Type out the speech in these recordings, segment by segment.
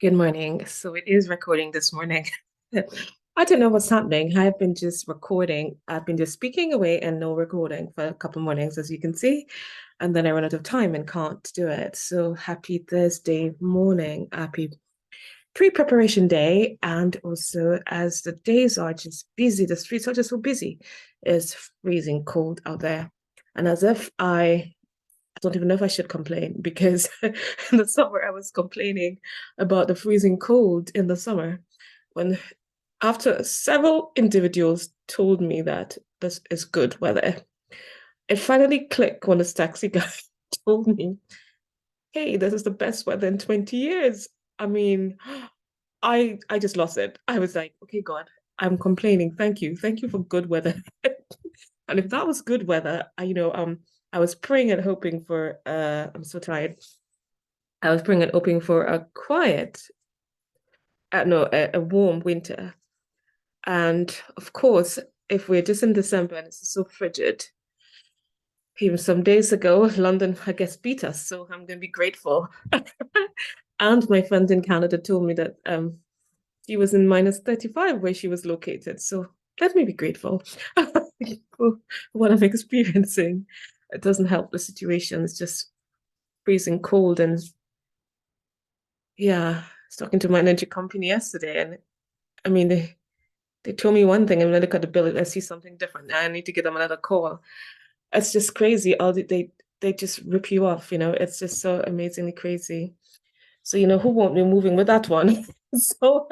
Good morning. So it is recording this morning. I don't know what's happening. I've been just recording. I've been just speaking away and no recording for a couple mornings, as you can see. And then I run out of time and can't do it. So happy Thursday morning. Happy pre-preparation day. And also as the days are just busy, the streets are just so busy. It's freezing cold out there. And as if I don't even know if I should complain because in the summer I was complaining about the freezing cold in the summer when after several individuals told me that this is good weather, it finally clicked when this taxi guy told me, hey, this is the best weather in 20 years. I mean, I just lost it. I was like, okay, God, I'm complaining. Thank you. Thank you for good weather. And if that was good weather, I was praying and hoping for I'm so tired. I was praying and hoping for a quiet, no, a warm winter. And of course, if we're just in December and it's so frigid, even some days ago, London, I guess, beat us. So I'm going to be grateful. And my friend in Canada told me that she was in minus 35 where she was located. So let me be grateful for what I'm experiencing. It doesn't help the situation. It's just freezing cold. And yeah, I was talking to my energy company yesterday, and I mean, they told me one thing, and when I look at the bill, I see something different. I need to give them another call. It's just crazy. They just rip you off, It's just so amazingly crazy. So, who won't be moving with that one? So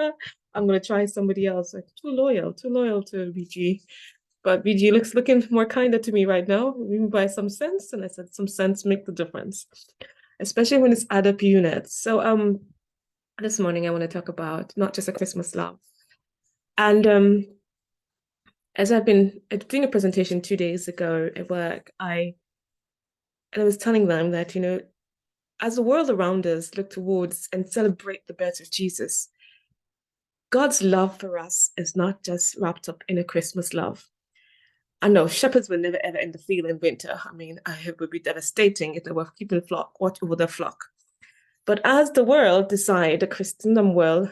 I'm gonna try somebody else. Like, too loyal to BG. But BG looking more kinder to me right now, even by some sense. And I said some sense make the difference, especially when it's add up units. So this morning I want to talk about not just a Christmas love. And as I've been doing a presentation 2 days ago at work, I was telling them that, as the world around us look towards and celebrate the birth of Jesus, God's love for us is not just wrapped up in a Christmas love. I know shepherds will never ever in the field in winter. I mean, it would be devastating if they were keeping flock, watch over their flock. But as the world decide, the Christendom will,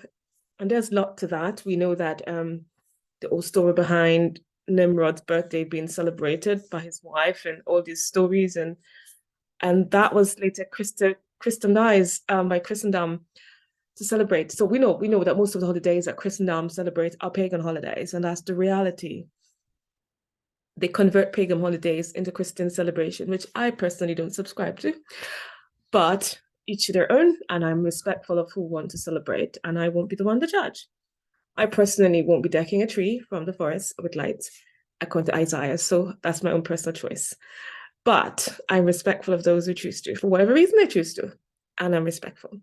and there's a lot to that. We know that the old story behind Nimrod's birthday being celebrated by his wife and all these stories and that was later Christianized by Christendom to celebrate. So we know that most of the holidays that Christendom celebrates are pagan holidays, and that's the reality. They convert pagan holidays into Christian celebration, which I personally don't subscribe to. But each to their own, and I'm respectful of who want to celebrate, and I won't be the one to judge. I personally won't be decking a tree from the forest with lights, according to Isaiah. So that's my own personal choice. But I'm respectful of those who choose to, for whatever reason they choose to. And I'm respectful.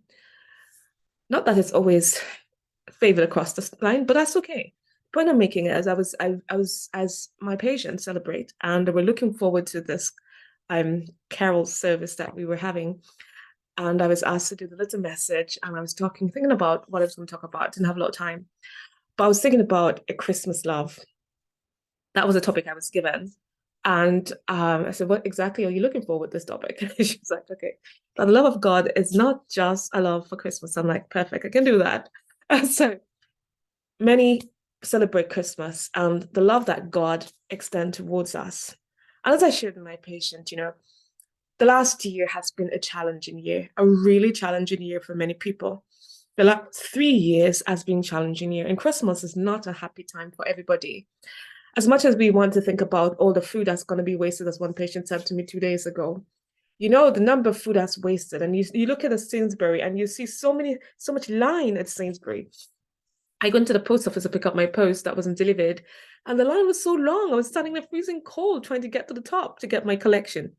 Not that it's always favored across the line, but that's okay. The point I'm making is I was as my patients celebrate, and we're looking forward to this carol service that we were having. And I was asked to do the little message, and I was thinking about what I was going to talk about. Didn't have a lot of time. But I was thinking about a Christmas love. That was a topic I was given. And I said, what exactly are you looking for with this topic? She was like, okay, now, the love of God is not just a love for Christmas. I'm like, perfect, I can do that. So many celebrate Christmas and the love that God extends towards us. And as I shared with my patient, the last year has been a challenging year, a really challenging year for many people. The last 3 years has been challenging year, and Christmas is not a happy time for everybody. As much as we want to think about all the food that's going to be wasted, as one patient said to me 2 days ago, the number of food that's wasted, and you look at a Sainsbury and you see so much line at Sainsbury. I went to the post office to pick up my post that wasn't delivered, and the line was so long. I was standing there freezing cold trying to get to the top to get my collection.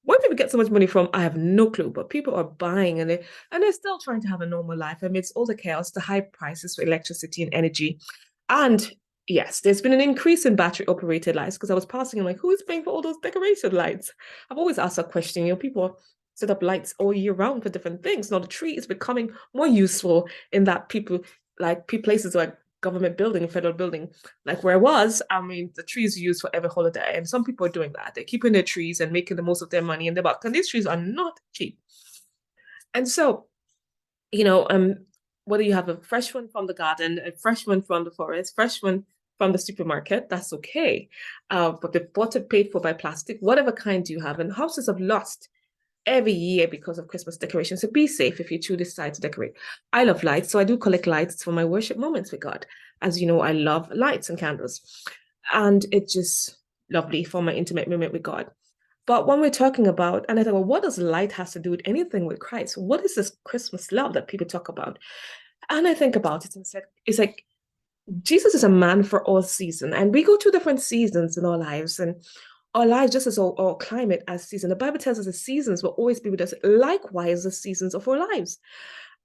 Where people get so much money from, I have no clue, but people are buying and they're still trying to have a normal life amidst all the chaos, the high prices for electricity and energy. And yes, there's been an increase in battery operated lights because I was passing and like, who is paying for all those decoration lights? I've always asked that question. People set up lights all year round for different things. Now the tree is becoming more useful in that people like places like government building, federal building, like where I was, I mean, the trees are used for every holiday. And some people are doing that. They're keeping their trees and making the most of their money in their buck. And these trees are not cheap. And so, you know, um, whether you have a fresh one from the garden, a fresh one from the forest, fresh one from the supermarket, that's okay. But if bought and paid for by plastic, whatever kind you have, and houses have lost every year because of Christmas decorations. So be safe if you truly decide to decorate. I love lights, so I do collect lights for my worship moments with God. As you know, I love lights and candles, and it's just lovely for my intimate moment with God. But when we're talking about, and I thought, well, what does light has to do with anything with Christ? What is this Christmas love that people talk about? And I think about it and said, it's like Jesus is a man for all season, and we go through different seasons in our lives, and our lives just as our climate as season. The Bible tells us the seasons will always be with us. Likewise, the seasons of our lives.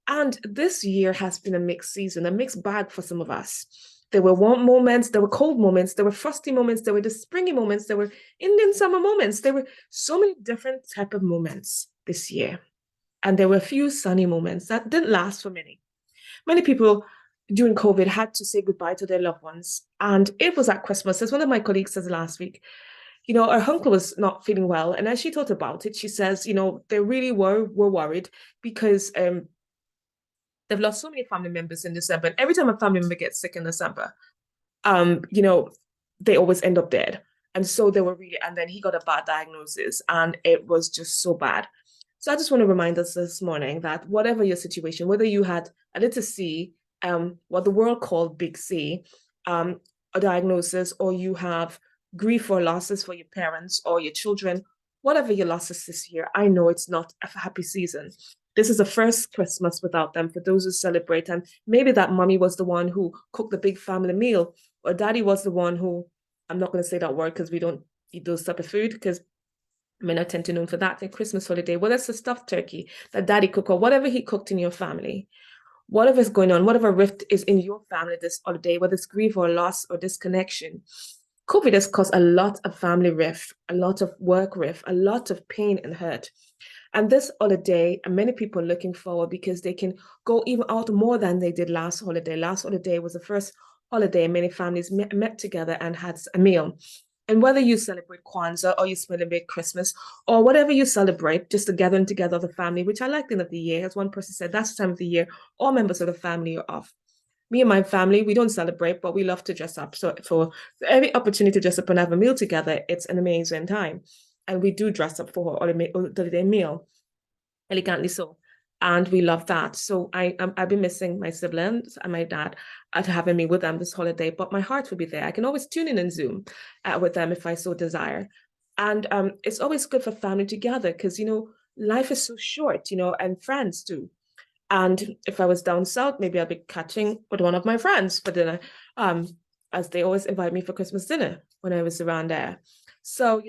And this year has been a mixed season, a mixed bag for some of us. There were warm moments, there were cold moments, there were frosty moments, there were the springy moments, there were Indian summer moments. There were so many different type of moments this year. And there were a few sunny moments that didn't last for many. Many people during COVID had to say goodbye to their loved ones. And it was at Christmas, as one of my colleagues says last week, her uncle was not feeling well. And as she thought about it, she says, they really were worried because they've lost so many family members in December. And every time a family member gets sick in December, they always end up dead. And so they were really, and then he got a bad diagnosis and it was just so bad. So I just want to remind us this morning that whatever your situation, whether you had a little C, what the world called big C, a diagnosis, or you have grief or losses for your parents or your children, whatever your losses this year, I know it's not a happy season. This is the first Christmas without them for those who celebrate. And maybe that mommy was the one who cooked the big family meal, or daddy was the one who, I'm not going to say that word because we don't eat those type of food, because men are tend to known for that in Christmas holiday. Whether it's a stuffed turkey that daddy cooked or whatever he cooked in your family, whatever is going on, whatever rift is in your family this holiday, whether it's grief or loss or disconnection, COVID has caused a lot of family rift, a lot of work rift, a lot of pain and hurt. And this holiday, many people are looking forward because they can go even out more than they did last holiday. Last holiday was the first holiday many families met together and had a meal. And whether you celebrate Kwanzaa or you celebrate Christmas or whatever you celebrate, just the gathering together of the family, which I like the end of the year. As one person said, that's the time of the year all members of the family are off. Me and my family, we don't celebrate, but we love to dress up. So for every opportunity to dress up and have a meal together, it's an amazing time. And we do dress up for holiday meal, elegantly so. And we love that. So I've been missing my siblings and my dad at having me with them this holiday, but my heart will be there. I can always tune in and Zoom with them if I so desire. And it's always good for family together because, life is so short, and friends too. And if I was down south, maybe I'll be catching with one of my friends for dinner, as they always invite me for Christmas dinner when I was around there. So,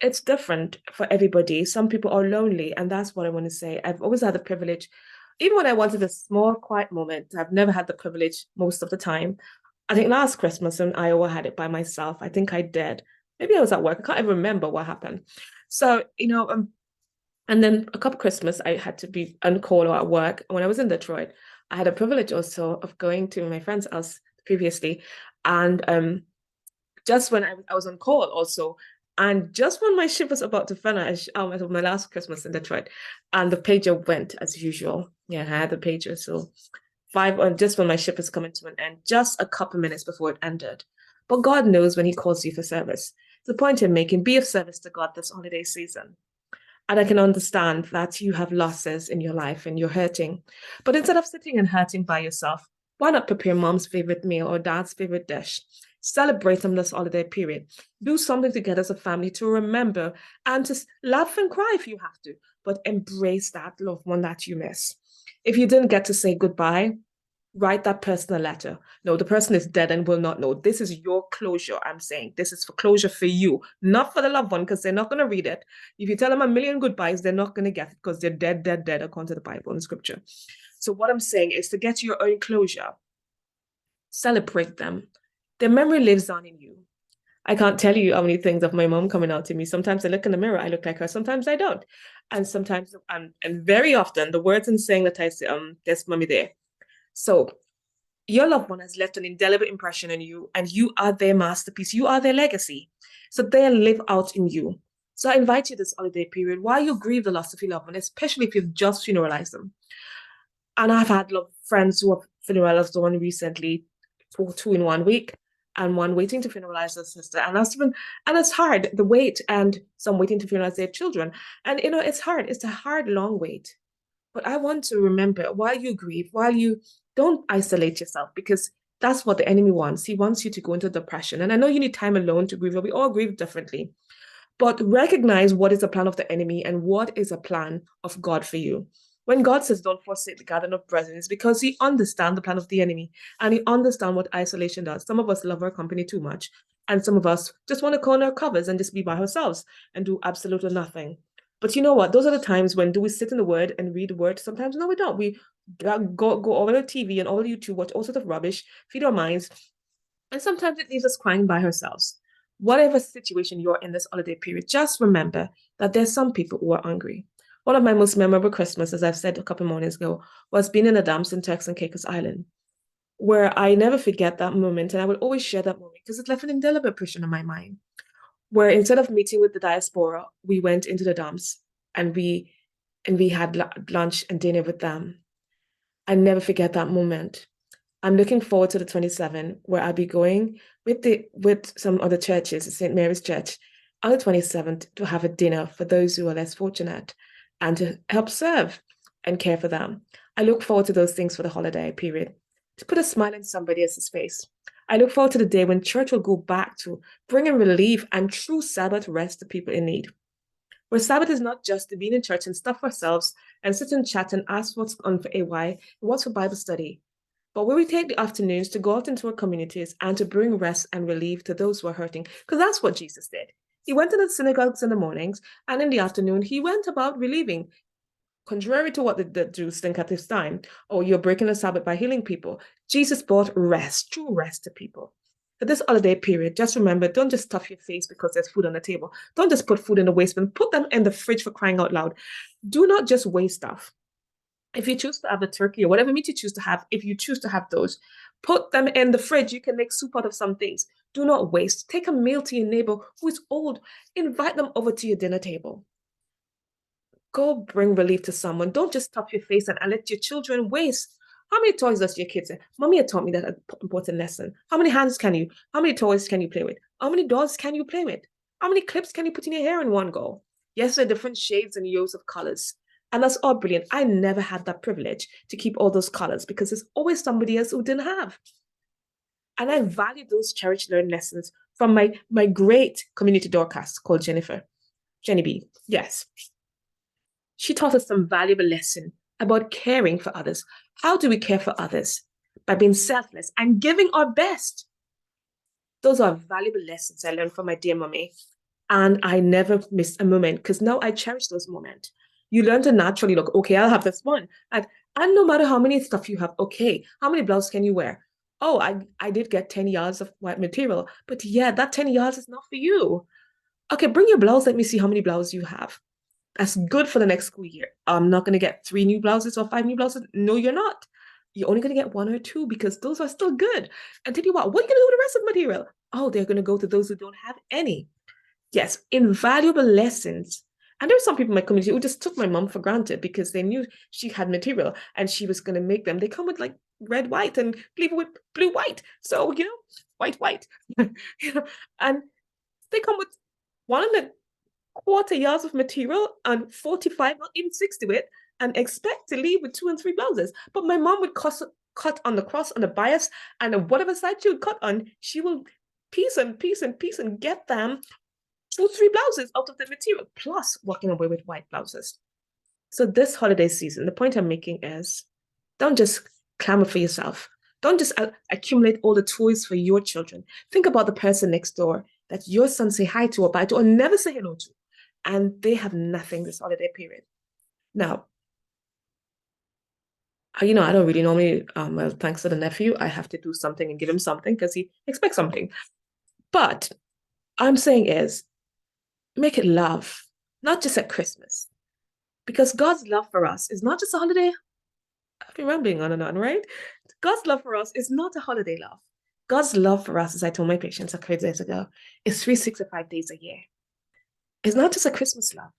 it's different for everybody. Some people are lonely, and that's what I want to say. I've always had the privilege, even when I wanted a small, quiet moment, I've never had the privilege most of the time. I think last Christmas in Iowa, I had it by myself. I think I did. Maybe I was at work. I can't even remember what happened. So, and then a couple Christmas, I had to be on call or at work. When I was in Detroit, I had a privilege also of going to my friend's house previously. And just when I was on call also, and just when my shift was about to finish, it was my last Christmas in Detroit, and the pager went as usual. Yeah, I had the pager. So just when my shift was coming to an end, just a couple minutes before it ended. But God knows when he calls you for service. The point I'm making, be of service to God this holiday season. And I can understand that you have losses in your life and you're hurting. But instead of sitting and hurting by yourself, why not prepare mom's favorite meal or dad's favorite dish? Celebrate them this holiday period. Do something together as a family to remember and to laugh and cry if you have to, but embrace that loved one that you miss. If you didn't get to say goodbye, write that person a letter. No, the person is dead and will not know. This is your closure, I'm saying. This is for closure for you, not for the loved one, because they're not going to read it. If you tell them a million goodbyes, they're not going to get it because they're dead, dead, dead, according to the Bible and scripture. So what I'm saying is to get your own closure, celebrate them. Their memory lives on in you. I can't tell you how many things of my mom coming out to me. Sometimes I look in the mirror, I look like her. Sometimes I don't. And sometimes, and very often, the words and saying that I say, there's mommy there. So your loved one has left an indelible impression on you, and you are their masterpiece. You are their legacy. So they'll live out in you. So I invite you this holiday period, while you grieve the loss of your loved one, especially if you've just funeralized them, And I've had friends who have funeralized one recently, two in 1 week, and one waiting to funeralize their sister. And it's hard, the wait, and some waiting to funeralize their children. And it's hard. It's a hard, long wait. But I want to remember, while you grieve, while you don't isolate yourself, because that's what the enemy wants. He wants you to go into depression. And I know you need time alone to grieve, but we all grieve differently. But recognize what is the plan of the enemy and what is a plan of God for you. When God says don't forsake the gathering of brethren, it's because he understands the plan of the enemy and he understands what isolation does. Some of us love our company too much, and some of us just want to corner our covers and just be by ourselves and do absolutely nothing. But you know what? Those are the times when do we sit in the word and read the word? Sometimes no, we don't. We go over the TV and all YouTube, watch all sorts of rubbish, feed our minds, and sometimes it leaves us crying by ourselves. Whatever situation you're in this holiday period, just remember that there's some people who are hungry. One of my most memorable Christmas, as I've said a couple of mornings ago, was being in the dumps in Turks and Caicos Island, where I never forget that moment, and I will always share that moment because it left an indelible impression in my mind. Where instead of meeting with the diaspora, we went into the dumps and we had lunch and dinner with them. I never forget that moment. I'm looking forward to the 27th, where I'll be going with some other churches, St. Mary's Church, on the 27th to have a dinner for those who are less fortunate and to help serve and care for them. I look forward to those things for the holiday period, to put a smile on somebody else's face. I look forward to the day when church will go back to bringing relief and true Sabbath rest to people in need. Where Sabbath is not just to be in church and stuff ourselves and sit and chat and ask what's on for AY and what's for Bible study, but where we take the afternoons to go out into our communities and to bring rest and relief to those who are hurting, because that's what Jesus did. He went to the synagogues in the mornings, and in the afternoon, he went about relieving. Contrary to what the Jews think at this time, oh, you're breaking the Sabbath by healing people. Jesus brought rest, true rest to people. For this holiday period, just remember, don't just stuff your face because there's food on the table. Don't just put food in the waste bin. Put them in the fridge for crying out loud. Do not just waste stuff. If you choose to have a turkey or whatever meat you choose to have, if you choose to have those, put them in the fridge. You can make soup out of some things. Do not waste. Take a meal to your neighbor who is old. Invite them over to your dinner table. Go bring relief to someone. Don't just stuff your face and let your children waste. How many toys does your kids say? Mommy had taught me that important lesson. How many toys can you play with? How many dolls can you play with? How many clips can you put in your hair in one go? Yes, there are different shades and hues of colors. And that's all brilliant. I never had that privilege to keep all those colors because there's always somebody else who didn't have. And I value those cherished learned lessons from my great community Dorcas called Jennifer. Jenny B. Yes. She taught us some valuable lesson about caring for others. How do we care for others? By being selfless and giving our best. Those are valuable lessons I learned from my dear mommy. And I never missed a moment because now I cherish those moments. You learn to naturally look, okay, I'll have this one. And no matter how many stuff you have, okay, how many blouses can you wear? Oh, I did get 10 yards of white material, but yeah, that 10 yards is not for you. Okay, bring your blouse. Let me see how many blouses you have. That's good for the next school year. I'm not going to get 3 new blouses or 5 new blouses. No, you're not. You're only going to get 1 or 2 because those are still good. And tell you what are you going to do with the rest of the material? Oh, they're going to go to those who don't have any. Yes, invaluable lessons. And there were some people in my community who just took my mom for granted because they knew she had material and she was going to make them. They come with like red, white, and leave it with blue, white. So, white, white. And they come with 1.25 yards of material and 45, not even 60 with, and expect to leave with 2 and 3 blouses. But my mom would cut on the cross, on the bias, and whatever side she would cut on, she will piece and get them 2, 3 blouses out of the material, plus walking away with white blouses. So this holiday season, the point I'm making is don't just clamor for yourself. Don't just accumulate all the toys for your children. Think about the person next door that your son say hi to or bye to or never say hello to. And they have nothing this holiday period. Now, I don't really normally, well, thanks to the nephew, I have to do something and give him something because he expects something. But I'm saying is, make it love, not just at Christmas. Because God's love for us is not just a holiday. I've been rambling on and on, right? God's love for us is not a holiday love. God's love for us, as I told my patients a couple days ago, is 365 days a year. It's not just a Christmas love.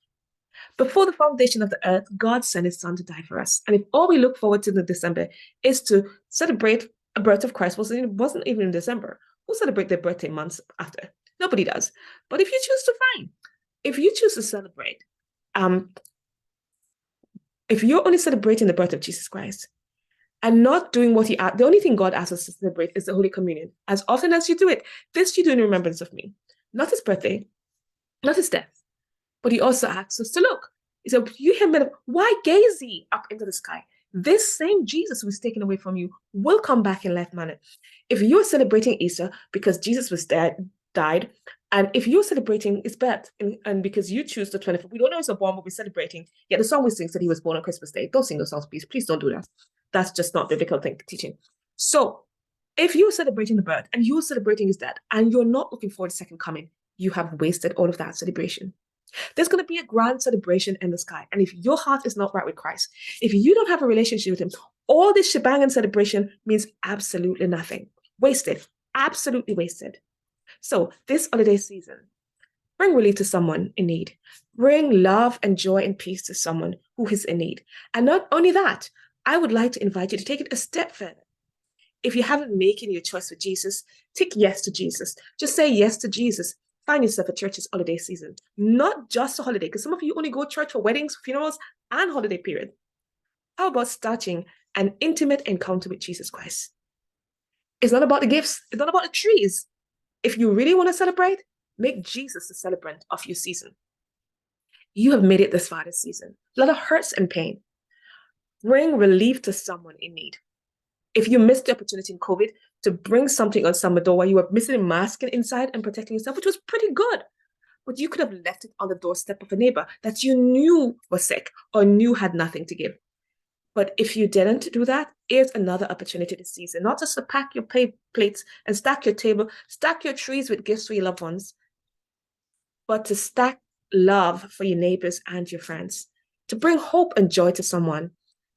Before the foundation of the earth, God sent his son to die for us. And if all we look forward to in December is to celebrate a birth of Christ, wasn't even in December. We'll celebrate their birthday months after. Nobody does. But if you choose to, fine. If you choose to celebrate, if you're only celebrating the birth of Jesus Christ and not doing what the only thing God asks us to celebrate is the Holy Communion. As often as you do it, this you do in remembrance of me. Not his birthday, not his death, but he also asks us to look. He said, you hear men, why gaze ye up into the sky? This same Jesus who was taken away from you will come back in like manner. If you're celebrating Easter because Jesus was died, and if you're celebrating his birth, and because you choose the 24th, we don't know he's born, but we're celebrating. Yet the song we sing that he was born on Christmas Day. Don't sing those songs, please. Please don't do that. That's just not biblical teaching. So if you're celebrating the birth and you're celebrating his death and you're not looking for the second coming, you have wasted all of that celebration. There's going to be a grand celebration in the sky. And if your heart is not right with Christ, if you don't have a relationship with him, all this shebang and celebration means absolutely nothing. Wasted. Absolutely wasted. So this holiday season, bring relief to someone in need. Bring love and joy and peace to someone who is in need. And not only that, I would like to invite you to take it a step further. If you haven't making your choice for Jesus, tick yes to Jesus. Just say yes to Jesus. Find yourself a church this holiday season, not just a holiday, because some of you only go to church for weddings, funerals, and holiday period. How about starting an intimate encounter with Jesus Christ? It's not about the gifts. It's not about the trees. If you really want to celebrate, make Jesus the celebrant of your season. You have made it this far this season. A lot of hurts and pain. Bring relief to someone in need. If you missed the opportunity in COVID to bring something on someone's door while you were missing a mask inside and protecting yourself, which was pretty good, but you could have left it on the doorstep of a neighbor that you knew was sick or knew had nothing to give. But if you didn't do that, here's another opportunity this season, not just to pack your plates and stack your table, stack your trees with gifts for your loved ones, but to stack love for your neighbors and your friends, to bring hope and joy to someone,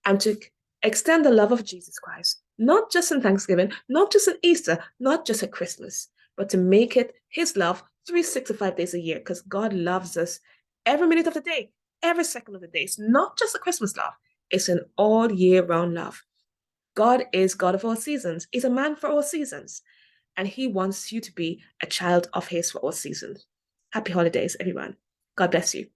and to extend the love of Jesus Christ, not just in Thanksgiving, not just in Easter, not just at Christmas, but to make it his love 365 days a year, because God loves us every minute of the day, every second of the day. It's not just a Christmas love, it's an all year round love. God is God of all seasons. He's a man for all seasons. And he wants you to be a child of his for all seasons. Happy holidays, everyone. God bless you.